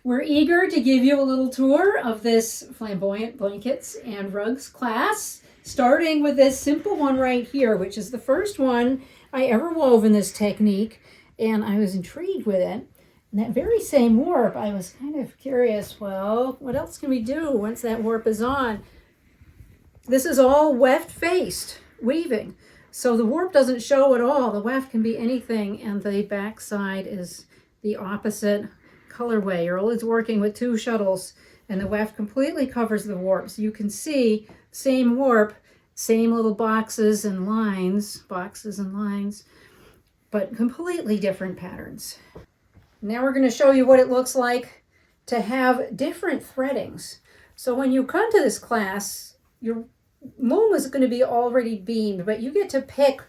We're eager to give you a little tour of this Flamboyant Blankets and Rugs class, starting with this simple one right here, which is the first one I ever wove in this technique, and I was intrigued with it. And that very same warp, I was kind of curious, well, what else can we do once that warp is on? This is all weft-faced weaving, so the warp doesn't show at all. The weft can be anything, and the back side is the opposite colorway. You're always working with two shuttles, and the weft completely covers the warp. So you can see same warp, same little boxes and lines, but completely different patterns. Now we're going to show you what it looks like to have different threadings. So when you come to this class, your loom is going to be already beamed, but you get to pick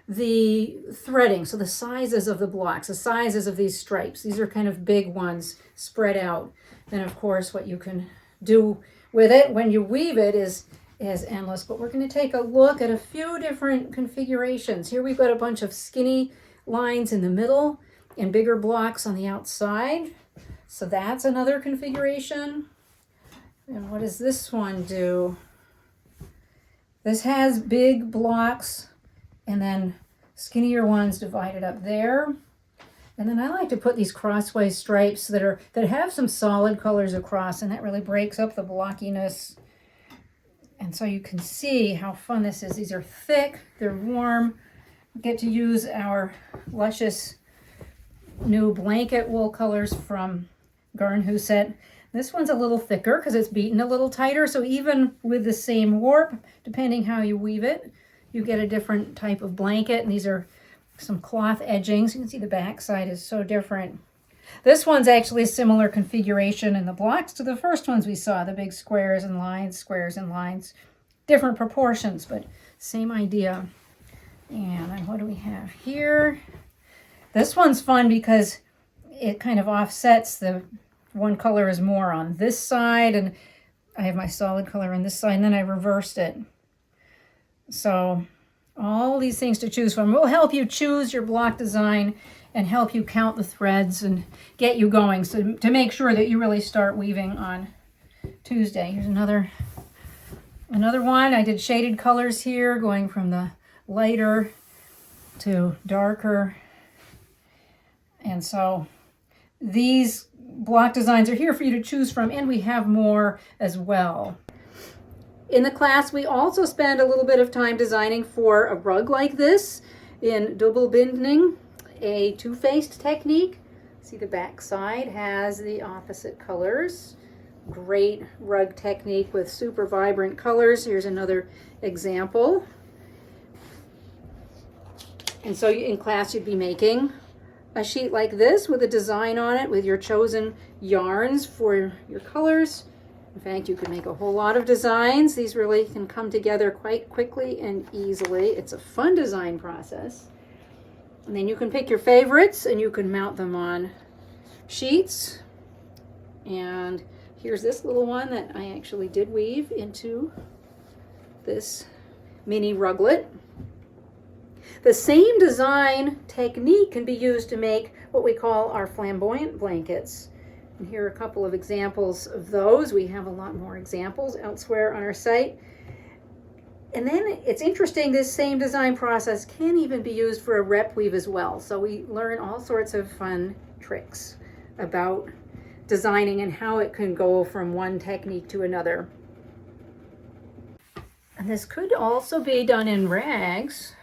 the threading, so the sizes of the blocks, the sizes of these stripes. These are kind of big ones spread out. Then of course what you can do with it when you weave it is endless, but we're going to take a look at a few different configurations. Here we've got a bunch of skinny lines in the middle and bigger blocks on the outside. So that's another configuration. And what does this one do? This has big blocks and then skinnier ones divided up there. And then I like to put these crosswise stripes that have some solid colors across, and that really breaks up the blockiness. And so you can see how fun this is. These are thick, they're warm. We get to use our luscious new blanket wool colors from Garn Huset. This one's a little thicker because it's beaten a little tighter, so even with the same warp, depending how you weave it, you get a different type of blanket. And these are some cloth edgings. You can see the back side is so different. This one's actually a similar configuration in the blocks to the first ones we saw, the big squares and lines, different proportions, but same idea. And then what do we have here? This one's fun because it kind of offsets. The one color is more on this side, and I have my solid color on this side, and then I reversed it. So all these things to choose from. We'll help you choose your block design and help you count the threads and get you going, so to make sure that you really start weaving on Tuesday. Here's another one. I did shaded colors here, going from the lighter to darker. And so these block designs are here for you to choose from, and we have more as well. In the class, we also spend a little bit of time designing for a rug like this in double binding, a two-faced technique. See, the back side has the opposite colors. Great rug technique with super vibrant colors. Here's another example. And so in class, you'd be making a sheet like this with a design on it with your chosen yarns for your colors. In fact, you could make a whole lot of designs. These really can come together quite quickly and easily. It's a fun design process. And then you can pick your favorites and you can mount them on sheets. And here's this little one that I actually did weave into this mini ruglet. The same design technique can be used to make what we call our flamboyant blankets. And here are a couple of examples of those. We have a lot more examples elsewhere on our site. And then it's interesting, this same design process can even be used for a rep weave as well. So we learn all sorts of fun tricks about designing and how it can go from one technique to another. And this could also be done in rags.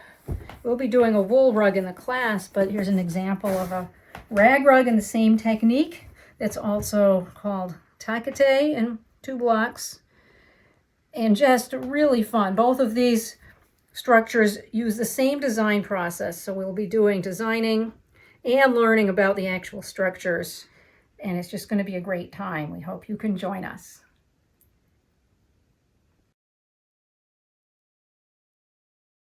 We'll be doing a wool rug in the class, but here's an example of a rag rug in the same technique. It's also called takate in 2 blocks, and just really fun. Both of these structures use the same design process, so we'll be doing designing and learning about the actual structures, and it's just going to be a great time. We hope you can join us.